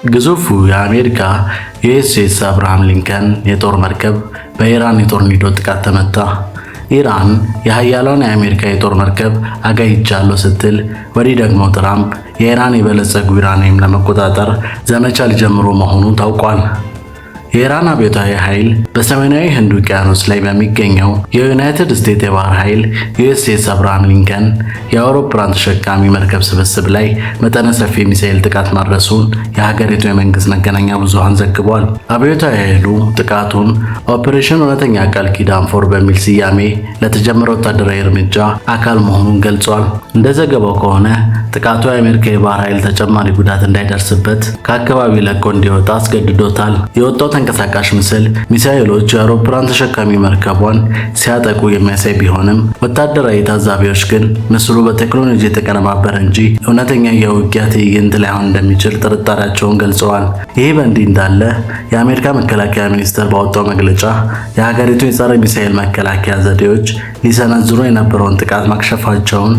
ግዙፉ የአሜሪካ ዩኤስኤስ አብርሃም ሊንከን የጦር መርከብ በኢራን የቶርኒዶ ጥቃት ተመታ። ኢራን የሀያሏን የአሜሪካ የጦር መርከብ አጋይቻለሁ ስትል፣ ወዲህ ደግሞ ትራምፕ የኢራን የበለጸጉ ዩራኒየም ለመቆጣጠር ዘመቻ ሊጀምሩ መሆኑ ታውቋል። የኢራን አብዮታዊ ኃይል በሰሜናዊ ህንድ ውቅያኖስ ላይ በሚገኘው የዩናይትድ ስቴትስ የባህር ኃይል ዩኤስኤስ አብርሃም ሊንከን የአውሮፕላን ተሸካሚ መርከብ ስብስብ ላይ መጠነ ሰፊ ሚሳኤል ጥቃት ማድረሱን የሀገሪቱ የመንግስት መገናኛ ብዙሃን ዘግቧል። አብዮታዊ ኃይሉ ጥቃቱን ኦፕሬሽን እውነተኛ ቃል ኪዳን ፎር በሚል ስያሜ ለተጀመረ ወታደራዊ እርምጃ አካል መሆኑን ገልጿል። እንደ ዘገባው ከሆነ ጥቃቱ የአሜሪካ የባህር ኃይል ተጨማሪ ጉዳት እንዳይደርስበት ከአካባቢ ለቆ እንዲወጣ አስገድዶታል። የወጣው ተንቀሳቃሽ ምስል ሚሳኤሎች የአውሮፕላን ተሸካሚ መርከቧን ሲያጠቁ የሚያሳይ ቢሆንም ወታደራዊ ታዛቢዎች ግን ምስሉ በቴክኖሎጂ የተቀነባበረ እንጂ እውነተኛ የውጊያ ትዕይንት ላይሆን እንደሚችል ጥርጣሬያቸውን ገልጸዋል። ይህ በእንዲህ እንዳለ የአሜሪካ መከላከያ ሚኒስቴር ባወጣው መግለጫ የሀገሪቱ የጸረ ሚሳኤል መከላከያ ዘዴዎች ሊሰነዝሩ የነበረውን ጥቃት ማክሸፋቸውን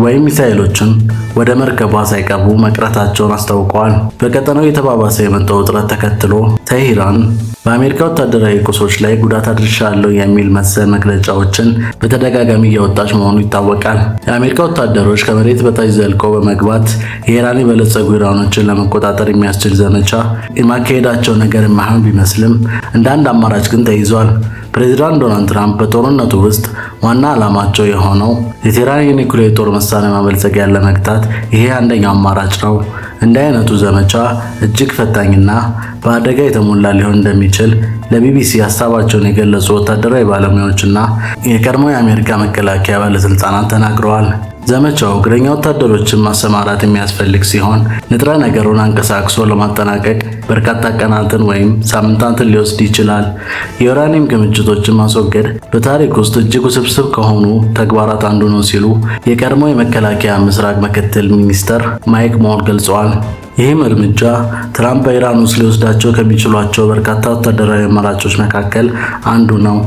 ወይም ሚሳኤሎችን ወደ መርከቧ ሳይቀርቡ መቅረታቸውን አስታውቀዋል። በቀጠናው የተባባሰ የመጣው ውጥረት ተከትሎ ቴህራን በአሜሪካ ወታደራዊ ቁሶች ላይ ጉዳት አድርሻለሁ የሚል መሰል መግለጫዎችን በተደጋጋሚ እያወጣች መሆኑ ይታወቃል። የአሜሪካ ወታደሮች ከመሬት በታች ዘልቀው በመግባት የኢራን የበለጸጉ ኢራኖችን ለመቆጣጠር የሚያስችል ዘመቻ የማካሄዳቸው ነገር የማይሆን ቢመስልም እንደ አንድ አማራጭ ግን ተይዟል። ፕሬዚዳንት ዶናልድ ትራምፕ በጦርነቱ ውስጥ ዋና ዓላማቸው የሆነው የቴህራን የኒውክሌር ጦር መሳሪያ ማበልጸጊያን ለመግታት ይሄ አንደኛው አማራጭ ነው። እንዲህ አይነቱ ዘመቻ እጅግ ፈታኝና በአደጋ የተሞላ ሊሆን እንደሚችል ለቢቢሲ ሀሳባቸውን የገለጹ ወታደራዊ ባለሙያዎችና የቀድሞ የአሜሪካ መከላከያ ባለስልጣናት ተናግረዋል። ዘመቻው እግረኛ ወታደሮችን ማሰማራት የሚያስፈልግ ሲሆን ንጥረ ነገሩን አንቀሳቅሶ ለማጠናቀቅ በርካታ ቀናትን ወይም ሳምንታትን ሊወስድ ይችላል። የዩራኒየም ክምችቶችን ማስወገድ በታሪክ ውስጥ እጅግ ውስብስብ ከሆኑ ተግባራት አንዱ ነው ሲሉ የቀድሞ የመከላከያ ምስራቅ ምክትል ሚኒስተር ማይክ ሞር ገልጸዋል። ይህም እርምጃ ትራምፕ በኢራን ውስጥ ሊወስዳቸው ከሚችሏቸው በርካታ ወታደራዊ አማራጮች መካከል አንዱ ነው።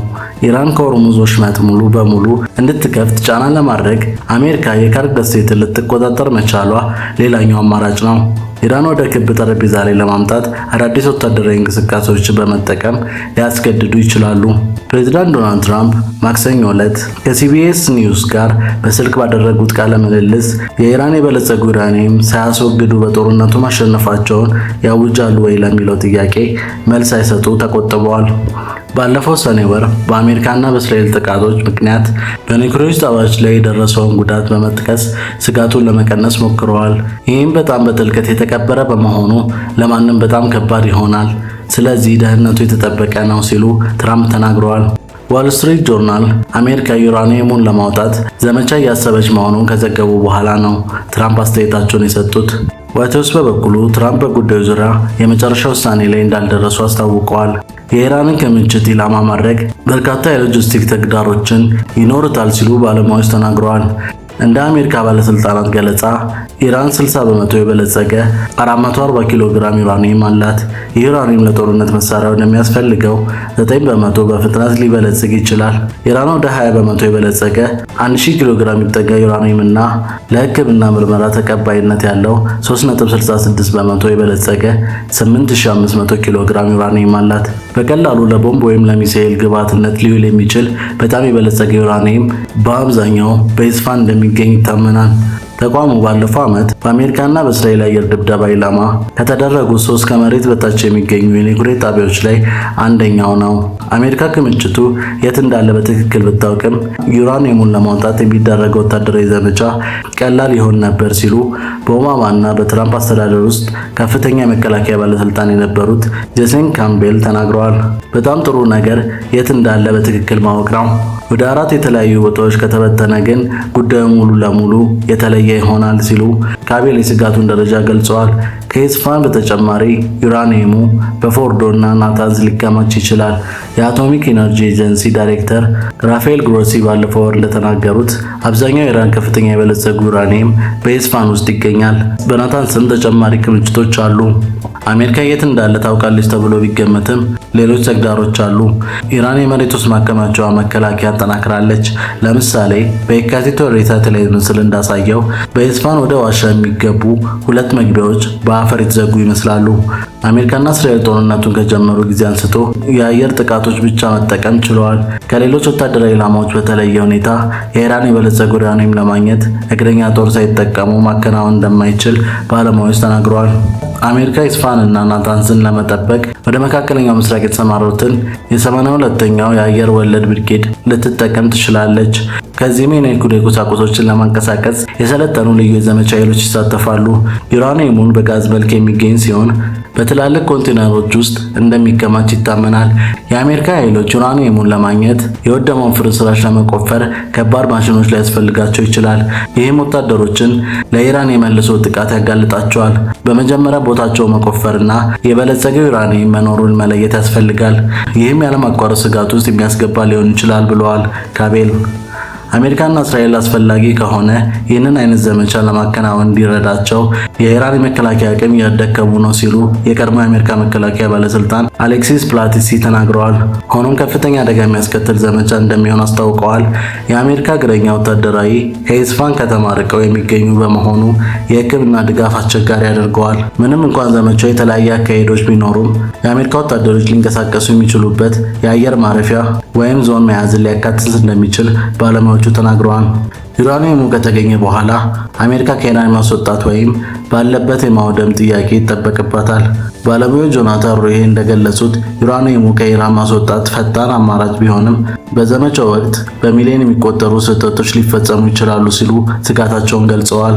ኢራን ከሆርሙዝ ወሽመጥ ሙሉ በሙሉ እንድትከፍት ጫና ለማድረግ አሜሪካ የከርግ ደሴትን ልትቆጣጠር መቻሏ ሌላኛው አማራጭ ነው። ኢራን ወደ ክብ ጠረጴዛ ላይ ለማምጣት አዳዲስ ወታደራዊ እንቅስቃሴዎችን በመጠቀም ሊያስገድዱ ይችላሉ። ፕሬዚዳንት ዶናልድ ትራምፕ ማክሰኞ ዕለት ከሲቢኤስ ኒውስ ጋር በስልክ ባደረጉት ቃለ ምልልስ የኢራን የበለጸጉ ዩራኒየም ሳያስወግዱ በጦርነቱ ማሸነፋቸውን ያውጃሉ ወይ ለሚለው ጥያቄ መልስ ሳይሰጡ ተቆጥበዋል። ባለፈው ሰኔ ወር በአሜሪካና በእስራኤል ጥቃቶች ምክንያት በኒውክሌር ጣቢያዎች ላይ የደረሰውን ጉዳት በመጥቀስ ስጋቱን ለመቀነስ ሞክረዋል። ይህም በጣም በጥልቀት የተቀበረ በመሆኑ ለማንም በጣም ከባድ ይሆናል፣ ስለዚህ ደህንነቱ የተጠበቀ ነው ሲሉ ትራምፕ ተናግረዋል። ዋል ስትሪት ጆርናል አሜሪካ ዩራኒየሙን ለማውጣት ዘመቻ እያሰበች መሆኑን ከዘገቡ በኋላ ነው ትራምፕ አስተያየታቸውን የሰጡት። ዋይት ሃውስ በበኩሉ ትራምፕ በጉዳዩ ዙሪያ የመጨረሻ ውሳኔ ላይ እንዳልደረሱ አስታውቀዋል። የኢራንን ክምችት ኢላማ ማድረግ በርካታ የሎጂስቲክ ተግዳሮችን ይኖሩታል ሲሉ ባለሙያዎች ተናግረዋል። እንደ አሜሪካ ባለስልጣናት ገለጻ ኢራን 60 በመቶ የበለጸገ 440 ኪሎ ግራም ዩራኒየም አላት። ይህ ዩራኒየም ለጦርነት መሳሪያ እንደሚያስፈልገው 9 በመቶ በፍጥነት ሊበለጽግ ይችላል። ኢራን ወደ 20 በመቶ የበለጸገ 1000 ኪሎ ግራም የሚጠጋ ዩራኒየም እና ለሕክምና ምርመራ ተቀባይነት ያለው 3.66 በመቶ የበለጸገ 8500 ኪሎ ግራም ዩራኒየም አላት። በቀላሉ ለቦምብ ወይም ለሚሳኤል ግብዓትነት ሊውል የሚችል በጣም የበለጸገ ዩራኒየም በአብዛኛው በኢስፋሃን እንደሚገኝ ይታመናል። ተቋሙ ባለፈው ዓመት በአሜሪካና በእስራኤል አየር ድብደባ ኢላማ ከተደረጉ 3 ከመሬት በታች የሚገኙ የኒውክሌር ጣቢያዎች ላይ አንደኛው ነው። አሜሪካ ክምችቱ የት እንዳለ በትክክል ብታውቅም ዩራኒየሙን ለማውጣት የሚደረገው ወታደራዊ ዘመቻ ቀላል ይሆን ነበር ሲሉ በኦባማና በትራምፕ አስተዳደር ውስጥ ከፍተኛ የመከላከያ ባለስልጣን የነበሩት ጄሰን ካምቤል ተናግረዋል። በጣም ጥሩ ነገር የት እንዳለ በትክክል ማወቅ ነው። ወደ 4 የተለያዩ ቦታዎች ከተበተነ ግን ጉዳዩ ሙሉ ለሙሉ የተለየ ይሆናል ሲሉ ካቤል የስጋቱን ደረጃ ገልጸዋል። ከኢስፋሃን በተጨማሪ ዩራኒየሙ በፎርዶ እና ናታንዝ ሊከማች ይችላል። የአቶሚክ ኢነርጂ ኤጀንሲ ዳይሬክተር ራፋኤል ግሮሲ ባለፈው ወር እንደተናገሩት አብዛኛው የኢራን ከፍተኛ የበለጸጉ ዩራኒየም በኢስፋሃን ውስጥ ይገኛል። በናታንዝም ተጨማሪ ክምችቶች አሉ። አሜሪካ የት እንዳለ ታውቃለች ተብሎ ቢገመትም ሌሎች ተግዳሮች አሉ። ኢራን የመሬት ውስጥ ማከማቻዋ መከላከያ አጠናክራለች። ለምሳሌ በየካቲት ወር የሳተላይት ምስል እንዳሳየው በኢስፋሃን ወደ ዋሻ የሚገቡ 2 መግቢያዎች በአፈር የተዘጉ ይመስላሉ። አሜሪካና እስራኤል ጦርነቱን ከጀመሩ ጊዜ አንስቶ የአየር ጥቃቶች ብቻ መጠቀም ችለዋል። ከሌሎች ወታደራዊ ኢላማዎች በተለየ ሁኔታ የኢራን የበለጸገ ዩራኒየም ለማግኘት እግረኛ ጦር ሳይጠቀሙ ማከናወን እንደማይችል ባለሙያዎች ተናግረዋል። አሜሪካ ኢስፋሃንና ናታንዝን ለመጠበቅ ወደ መካከለኛው ምስራቅ የተሰማሩትን የ82ኛው የአየር ወለድ ብርጌድ ልትጠቀም ትችላለች። ከዚህም የኒውክሌር ቁሳቁሶችን ለማንቀሳቀስ የሰለጠኑ ልዩ የዘመቻ ኃይሎች ይሳተፋሉ። ዩራኒየሙን በጋዝ መልክ የሚገኝ ሲሆን በትላልቅ ኮንቴነሮች ውስጥ እንደሚከማች ይታመናል። የአሜሪካ ኃይሎች ዩራኒየሙን ለማግኘት የወደመውን ፍርስራሽ ለመቆፈር ከባድ ማሽኖች ሊያስፈልጋቸው ይችላል። ይህም ወታደሮችን ለኢራን የመልሶ ጥቃት ያጋልጣቸዋል። በመጀመሪያ ቦታቸው መቆፈርና የበለጸገው ዩራኒየም መኖሩን መለየት ያስፈልጋል። ይህም ያለማቋረጥ ስጋት ውስጥ የሚያስገባ ሊሆን ይችላል ብለዋል ካቤል። አሜሪካና እስራኤል አስፈላጊ ከሆነ ይህንን አይነት ዘመቻ ለማከናወን እንዲረዳቸው የኢራን የመከላከያ አቅም እያደከሙ ነው ሲሉ የቀድሞ የአሜሪካ መከላከያ ባለስልጣን አሌክሲስ ፕላቲሲ ተናግረዋል። ሆኖም ከፍተኛ አደጋ የሚያስከትል ዘመቻ እንደሚሆን አስታውቀዋል። የአሜሪካ እግረኛ ወታደራዊ ከኢስፋሃን ከተማ ርቀው የሚገኙ በመሆኑ የሕክምና ድጋፍ አስቸጋሪ ያደርገዋል። ምንም እንኳን ዘመቻው የተለያየ አካሄዶች ቢኖሩም የአሜሪካ ወታደሮች ሊንቀሳቀሱ የሚችሉበት የአየር ማረፊያ ወይም ዞን መያዝን ሊያካትት እንደሚችል ባለሙያዎቹ ተናግረዋል። ዩራኒየሙ ከተገኘ በኋላ አሜሪካ ከኢራን ማስወጣት ወይም ባለበት የማውደም ጥያቄ ይጠበቅባታል። ባለሙያው ጆናታን ሩሄ እንደገለጹት ዩራኒየሙ ከኢራን ማስወጣት ፈጣን አማራጭ ቢሆንም በዘመቻው ወቅት በሚሊዮን የሚቆጠሩ ስህተቶች ሊፈጸሙ ይችላሉ ሲሉ ስጋታቸውን ገልጸዋል።